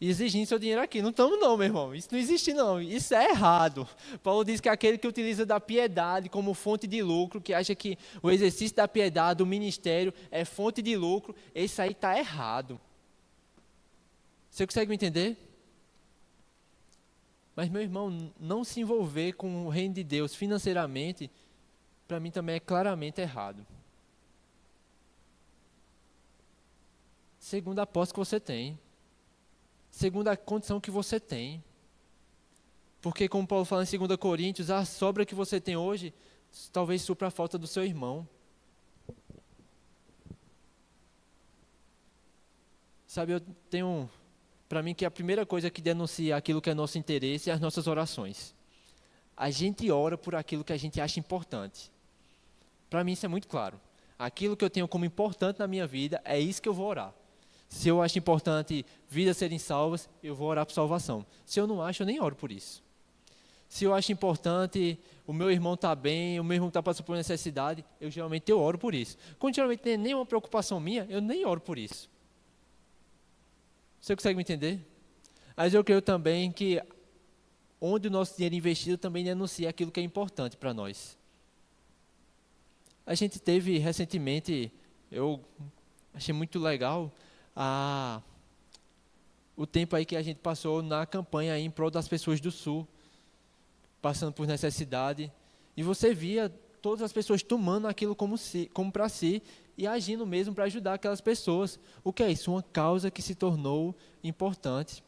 exigindo seu dinheiro aqui. Não estamos não, meu irmão. Isso não existe não. Isso é errado. Paulo diz que aquele que utiliza da piedade como fonte de lucro, que acha que o exercício da piedade, o ministério, é fonte de lucro, esse aí está errado. Você consegue me entender? Mas, meu irmão, não se envolver com o reino de Deus financeiramente, para mim também é claramente errado. Segundo a posse que você tem. Segundo a condição que você tem. Porque, como Paulo fala em 2 Coríntios, a sobra que você tem hoje, talvez supra a falta do seu irmão. Sabe, eu tenho... Para mim, que a primeira coisa que denuncia aquilo que é nosso interesse é as nossas orações. A gente ora por aquilo que a gente acha importante. Para mim, isso é muito claro. Aquilo que eu tenho como importante na minha vida, é isso que eu vou orar. Se eu acho importante vidas serem salvas, eu vou orar por salvação. Se eu não acho, eu nem oro por isso. Se eu acho importante, o meu irmão está bem, o meu irmão está passando por necessidade, eu oro por isso. Quando geralmente não tem nenhuma preocupação minha, eu nem oro por isso. Você consegue me entender? Mas eu creio também que onde o nosso dinheiro é investido também denuncia aquilo que é importante para nós. A gente teve recentemente, eu achei muito legal, o tempo aí que a gente passou na campanha aí em prol das pessoas do Sul, passando por necessidade, e você via todas as pessoas tomando aquilo como para si e agindo mesmo para ajudar aquelas pessoas. O que é isso? Uma causa que se tornou importante.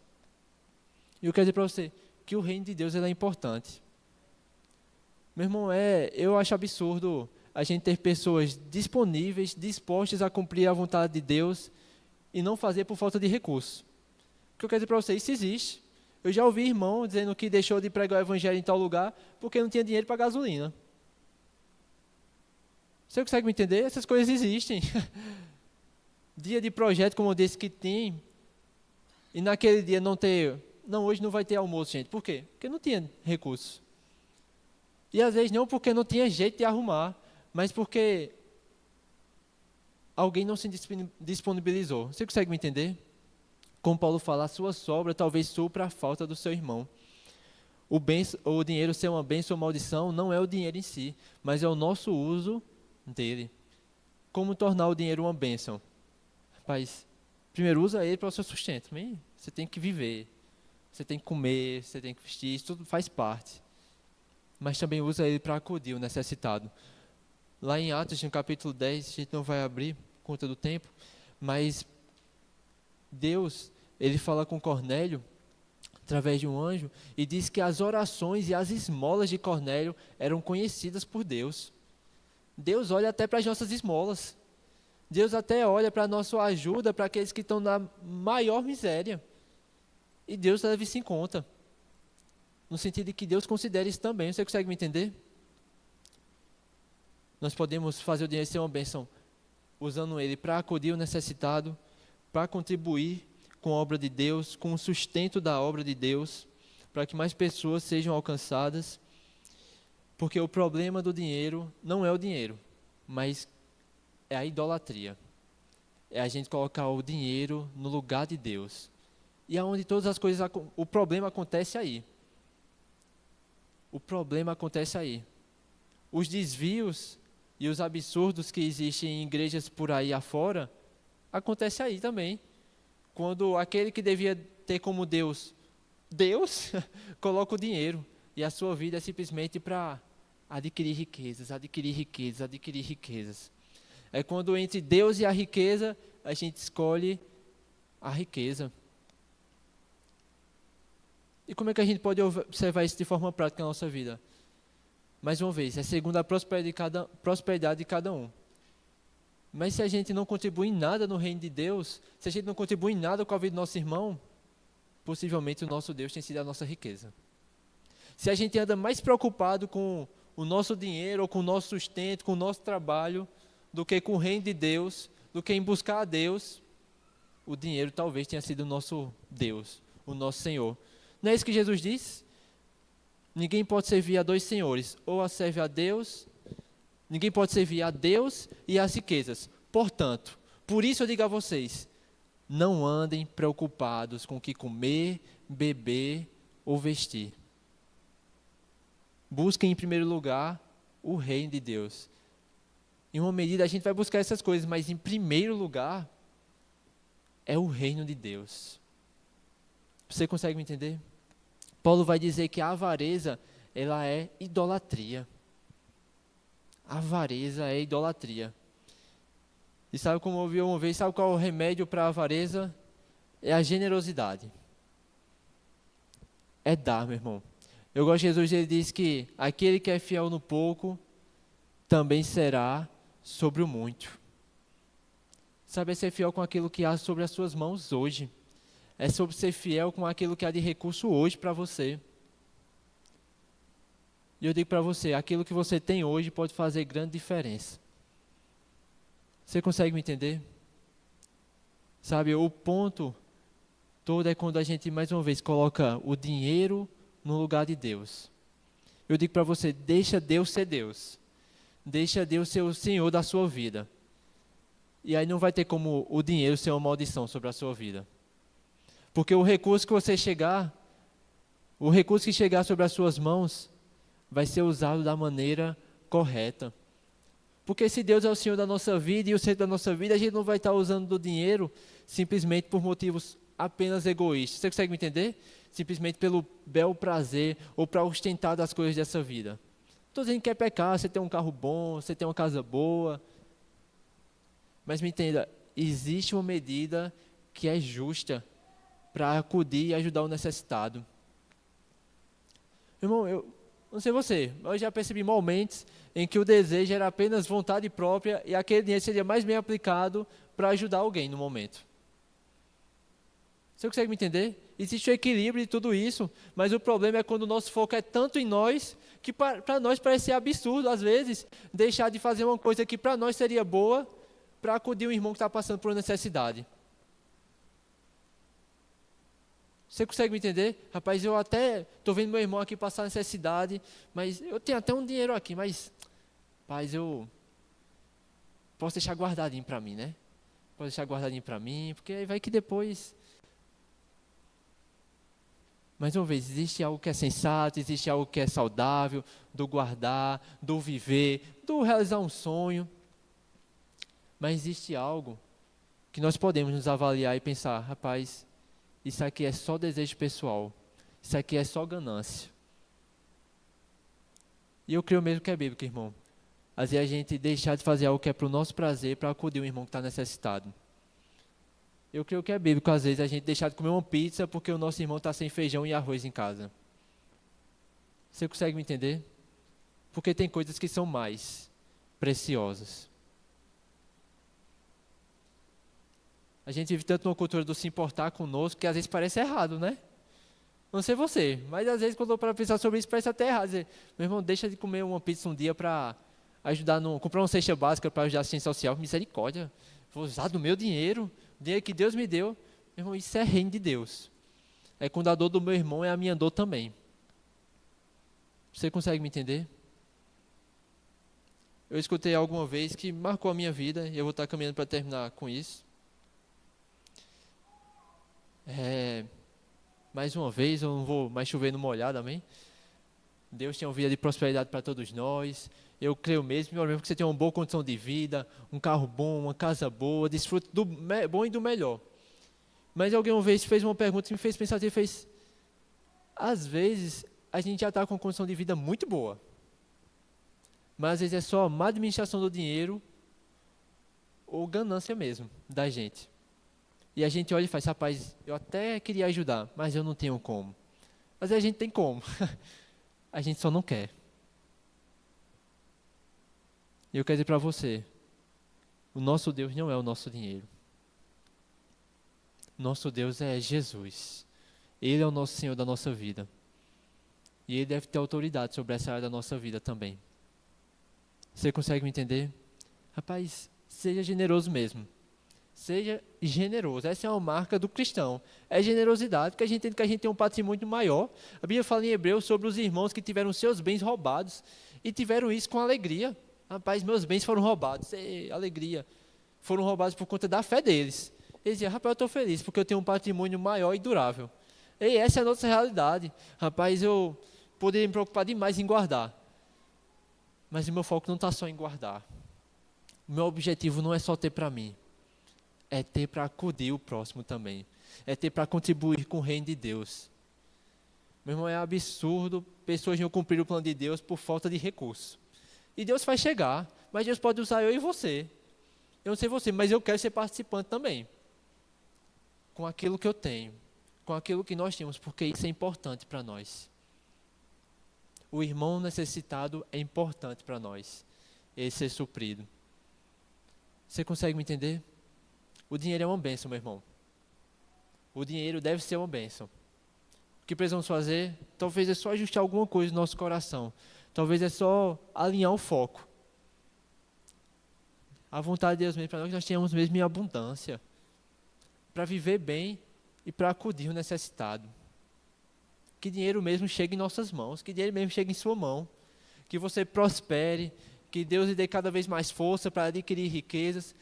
E eu quero dizer para você que o reino de Deus ele é importante. Meu irmão, eu acho absurdo a gente ter pessoas disponíveis, dispostas a cumprir a vontade de Deus e não fazer por falta de recursos. O que eu quero dizer para você, isso existe. Eu já ouvi irmão dizendo que deixou de pregar o evangelho em tal lugar porque não tinha dinheiro para gasolina. Você consegue me entender? Essas coisas existem. Dia de projeto como esse que tem, e naquele dia não ter... Não, hoje não vai ter almoço, gente. Por quê? Porque não tinha recurso. E às vezes não porque não tinha jeito de arrumar, mas porque alguém não se disponibilizou. Você consegue me entender? Como Paulo fala, a sua sobra talvez supra a falta do seu irmão. O dinheiro ser uma bênção ou maldição não é o dinheiro em si, mas é o nosso uso dele. Como tornar o dinheiro uma bênção? Rapaz, primeiro usa ele para o seu sustento. Você tem que viver, você tem que comer, você tem que vestir, isso tudo faz parte. Mas também usa ele para acudir o necessitado. Lá em Atos, no capítulo 10, a gente não vai abrir por conta do tempo, mas Deus, ele fala com Cornélio, através de um anjo, e diz que as orações e as esmolas de Cornélio eram conhecidas por Deus. Deus olha até para as nossas esmolas. Deus até olha para a nossa ajuda, para aqueles que estão na maior miséria. E Deus leva isso em conta. No sentido de que Deus considera isso também. Você consegue me entender? Nós podemos fazer o dinheiro ser uma bênção, usando ele para acudir o necessitado, para contribuir com a obra de Deus, com o sustento da obra de Deus, para que mais pessoas sejam alcançadas. Porque o problema do dinheiro não é o dinheiro, mas é a idolatria. É a gente colocar o dinheiro no lugar de Deus. E aonde todas as coisas, o problema acontece aí. O problema acontece aí. Os desvios e os absurdos que existem em igrejas por aí afora, acontece aí também. Quando aquele que devia ter como Deus, coloca o dinheiro. E a sua vida é simplesmente para adquirir riquezas, adquirir riquezas, adquirir riquezas. É quando entre Deus e a riqueza, a gente escolhe a riqueza. E como é que a gente pode observar isso de forma prática na nossa vida? Mais uma vez, é segundo a prosperidade de cada um. Mas se a gente não contribui em nada no reino de Deus, se a gente não contribui em nada com a vida do nosso irmão, possivelmente o nosso Deus tem sido a nossa riqueza. Se a gente anda mais preocupado com o nosso dinheiro, ou com o nosso sustento, com o nosso trabalho, do que com o reino de Deus, do que em buscar a Deus, o dinheiro talvez tenha sido o nosso Deus, o nosso Senhor. Não é isso que Jesus diz? Ninguém pode servir a dois senhores, ou serve a Deus, ninguém pode servir a Deus e às riquezas. Portanto, por isso eu digo a vocês, não andem preocupados com o que comer, beber ou vestir. Busquem em primeiro lugar o reino de Deus. Em uma medida a gente vai buscar essas coisas, mas em primeiro lugar é o reino de Deus. Você consegue me entender? Paulo vai dizer que a avareza, ela é idolatria. A avareza é idolatria. E sabe como eu ouvi uma vez, sabe qual é o remédio para a avareza? É a generosidade. É dar, meu irmão. Eu gosto de Jesus, ele diz que aquele que é fiel no pouco, também será sobre o muito. Sabe, é ser fiel com aquilo que há sobre as suas mãos hoje. É sobre ser fiel com aquilo que há de recurso hoje para você. E eu digo para você, aquilo que você tem hoje pode fazer grande diferença. Você consegue me entender? Sabe, o ponto todo é quando a gente, mais uma vez, coloca o dinheiro no lugar de Deus. Eu digo para você, deixa Deus ser Deus. Deixa Deus ser o Senhor da sua vida. E aí não vai ter como o dinheiro ser uma maldição sobre a sua vida. Porque o recurso que chegar sobre as suas mãos, vai ser usado da maneira correta. Porque se Deus é o Senhor da nossa vida e o centro da nossa vida, a gente não vai estar usando do dinheiro simplesmente por motivos apenas egoístas. Você consegue me entender? Simplesmente pelo bel prazer ou para ostentar das coisas dessa vida. Estou dizendo que é pecar, você tem um carro bom, você tem uma casa boa. Mas me entenda, existe uma medida que é justa para acudir e ajudar o necessitado. Irmão, eu não sei você, mas eu já percebi momentos em que o desejo era apenas vontade própria e aquele dinheiro seria mais bem aplicado para ajudar alguém no momento. Você consegue me entender? Existe o equilíbrio de tudo isso, mas o problema é quando o nosso foco é tanto em nós, que para nós parece absurdo, às vezes, deixar de fazer uma coisa que para nós seria boa, para acudir um irmão que está passando por uma necessidade. Você consegue me entender? Rapaz, eu até estou vendo meu irmão aqui passar necessidade, mas eu tenho até um dinheiro aqui, mas, rapaz, eu posso deixar guardadinho para mim, né? Posso deixar guardadinho para mim, porque aí vai que depois... Mais uma vez, existe algo que é sensato, existe algo que é saudável, do guardar, do viver, do realizar um sonho. Mas existe algo que nós podemos nos avaliar e pensar, rapaz, isso aqui é só desejo pessoal, isso aqui é só ganância. E eu creio mesmo que é bíblico, irmão. Às vezes a gente deixar de fazer algo que é para o nosso prazer, para acudir um irmão que está necessitado. Eu creio que é bíblico, às vezes, a gente deixar de comer uma pizza porque o nosso irmão está sem feijão e arroz em casa. Você consegue me entender? Porque tem coisas que são mais preciosas. A gente vive tanto uma cultura do se importar conosco que às vezes parece errado, né? Não sei você, mas às vezes quando eu paro para pensar sobre isso parece até errado. Dizer, meu irmão, deixa de comer uma pizza um dia para ajudar, comprar uma cesta básica para ajudar a assistência social. Misericórdia, vou usar do meu dinheiro, o dinheiro que Deus me deu. Meu irmão, isso é reino de Deus. É quando a dor do meu irmão é a minha dor também. Você consegue me entender? Eu escutei alguma vez que marcou a minha vida, e eu vou estar caminhando para terminar com isso. Mais uma vez, eu não vou mais chover no molhado, amém? Deus tem uma vida de prosperidade para todos nós. Eu creio mesmo que você tem uma boa condição de vida, um carro bom, uma casa boa, desfrute do bom e do melhor. Mas alguém uma vez fez uma pergunta que me fez pensar, às vezes a gente já está com uma condição de vida muito boa, mas às vezes é só má administração do dinheiro ou ganância mesmo da gente. E a gente olha e faz, rapaz, eu até queria ajudar, mas eu não tenho como. Mas a gente tem como. A gente só não quer. E eu quero dizer para você, o nosso Deus não é o nosso dinheiro. Nosso Deus é Jesus. Ele é o nosso Senhor da nossa vida. E Ele deve ter autoridade sobre essa área da nossa vida também. Você consegue me entender? Rapaz, seja generoso mesmo. Seja generoso. Essa é uma marca do cristão. É generosidade, porque a gente entende que a gente tem um patrimônio maior. A Bíblia fala em Hebreus sobre os irmãos que tiveram seus bens roubados e tiveram isso com alegria. Rapaz, meus bens foram roubados. Alegria. Foram roubados por conta da fé deles. Eles diziam, rapaz, eu estou feliz porque eu tenho um patrimônio maior e durável. E essa é a nossa realidade. Rapaz, eu poderia me preocupar demais em guardar. Mas o meu foco não está só em guardar. O meu objetivo não é só ter para mim. É ter para acudir o próximo também. É ter para contribuir com o reino de Deus. Meu irmão, é absurdo pessoas não cumprirem o plano de Deus por falta de recurso. E Deus vai chegar, mas Deus pode usar eu e você. Eu não sei você, mas eu quero ser participante também. Com aquilo que eu tenho, com aquilo que nós temos, porque isso é importante para nós. O irmão necessitado é importante para nós, ele ser suprido. Você consegue me entender? O dinheiro é uma bênção, meu irmão. O dinheiro deve ser uma bênção. O que precisamos fazer? Talvez é só ajustar alguma coisa no nosso coração. Talvez é só alinhar o foco. A vontade de Deus mesmo para nós, que nós tenhamos mesmo em abundância. Para viver bem e para acudir o necessitado. que dinheiro mesmo chegue em nossas mãos, que dinheiro mesmo chegue em sua mão, que você prospere, que Deus lhe dê cada vez mais força para adquirir riquezas,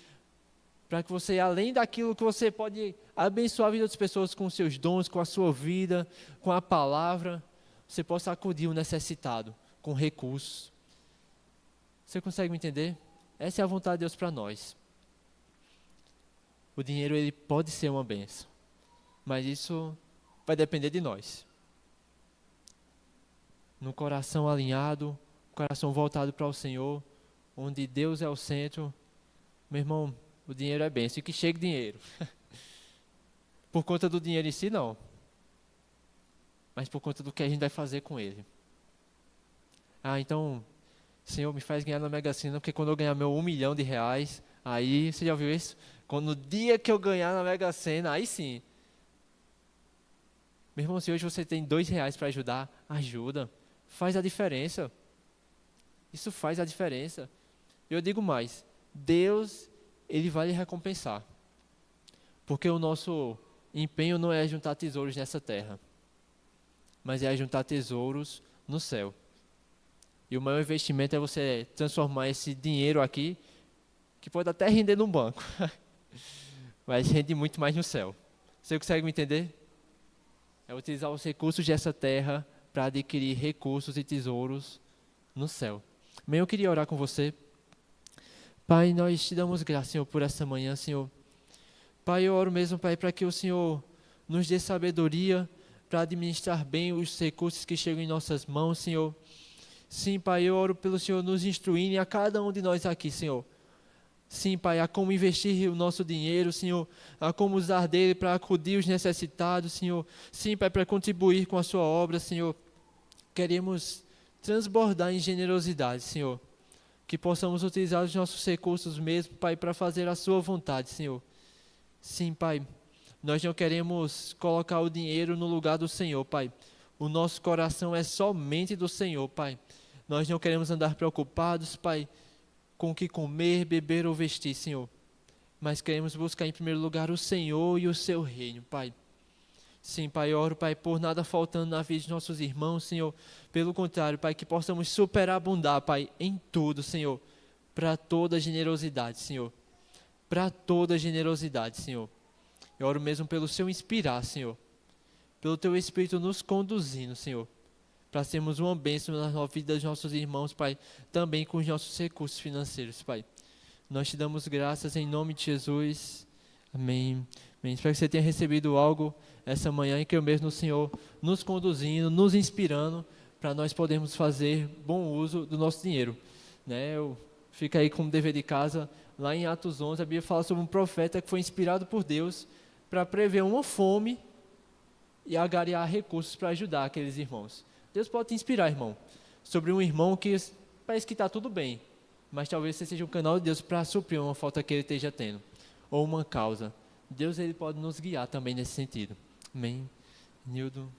para que você, além daquilo que você pode abençoar a vida das pessoas com os seus dons, com a sua vida, com a palavra, você possa acudir o necessitado com recursos. Você consegue me entender? Essa é a vontade de Deus para nós. O dinheiro, ele pode ser uma bênção, mas isso vai depender de nós. No coração alinhado, coração voltado para o Senhor, onde Deus é o centro, meu irmão, o dinheiro é bênção, e que chegue dinheiro. Por conta do dinheiro em si, não. Mas por conta do que a gente vai fazer com ele. Então, Senhor, me faz ganhar na Mega Sena, porque quando eu ganhar meu 1 milhão de reais, aí, você já ouviu isso? Quando no dia que eu ganhar na Mega Sena, aí sim. Meu irmão, se hoje você tem R$2 para ajudar, ajuda. Faz a diferença. Isso faz a diferença. Eu digo mais, Deus, Ele vai lhe recompensar. Porque o nosso empenho não é juntar tesouros nessa terra, mas é juntar tesouros no céu. E o maior investimento é você transformar esse dinheiro aqui, que pode até render num banco, mas rende muito mais no céu. Você consegue me entender? É utilizar os recursos dessa terra para adquirir recursos e tesouros no céu. Bem, eu queria orar com você. Pai, nós te damos graça, Senhor, por essa manhã, Senhor. Pai, eu oro mesmo, Pai, para que o Senhor nos dê sabedoria para administrar bem os recursos que chegam em nossas mãos, Senhor. Sim, Pai, eu oro pelo Senhor nos instruir a cada um de nós aqui, Senhor. Sim, Pai, a como investir o nosso dinheiro, Senhor, a como usar dele para acudir os necessitados, Senhor. Sim, Pai, para contribuir com a sua obra, Senhor. Queremos transbordar em generosidade, Senhor. Que possamos utilizar os nossos recursos mesmo, Pai, para fazer a sua vontade, Senhor. Sim, Pai, nós não queremos colocar o dinheiro no lugar do Senhor, Pai. O nosso coração é somente do Senhor, Pai. Nós não queremos andar preocupados, Pai, com o que comer, beber ou vestir, Senhor. Mas queremos buscar em primeiro lugar o Senhor e o seu reino, Pai. Sim, Pai, oro, Pai, por nada faltando na vida de nossos irmãos, Senhor. Pelo contrário, Pai, que possamos superabundar, Pai, em tudo, Senhor. Para toda generosidade, Senhor. Para toda generosidade, Senhor. Eu oro mesmo pelo seu inspirar, Senhor. Pelo teu Espírito nos conduzindo, Senhor. Para sermos uma bênção na vida dos nossos irmãos, Pai. Também com os nossos recursos financeiros, Pai. Nós te damos graças em nome de Jesus. Amém. Amém. Espero que você tenha recebido algo essa manhã e que eu mesmo, Senhor, nos conduzindo, nos inspirando, para nós podermos fazer bom uso do nosso dinheiro. Fica aí como dever de casa, lá em Atos 11, a Bíblia fala sobre um profeta que foi inspirado por Deus para prever uma fome e agariar recursos para ajudar aqueles irmãos. Deus pode te inspirar, irmão, sobre um irmão que parece que está tudo bem, mas talvez você seja um canal de Deus para suprir uma falta que ele esteja tendo, ou uma causa. Deus, ele pode nos guiar também nesse sentido. Amém. Nildo.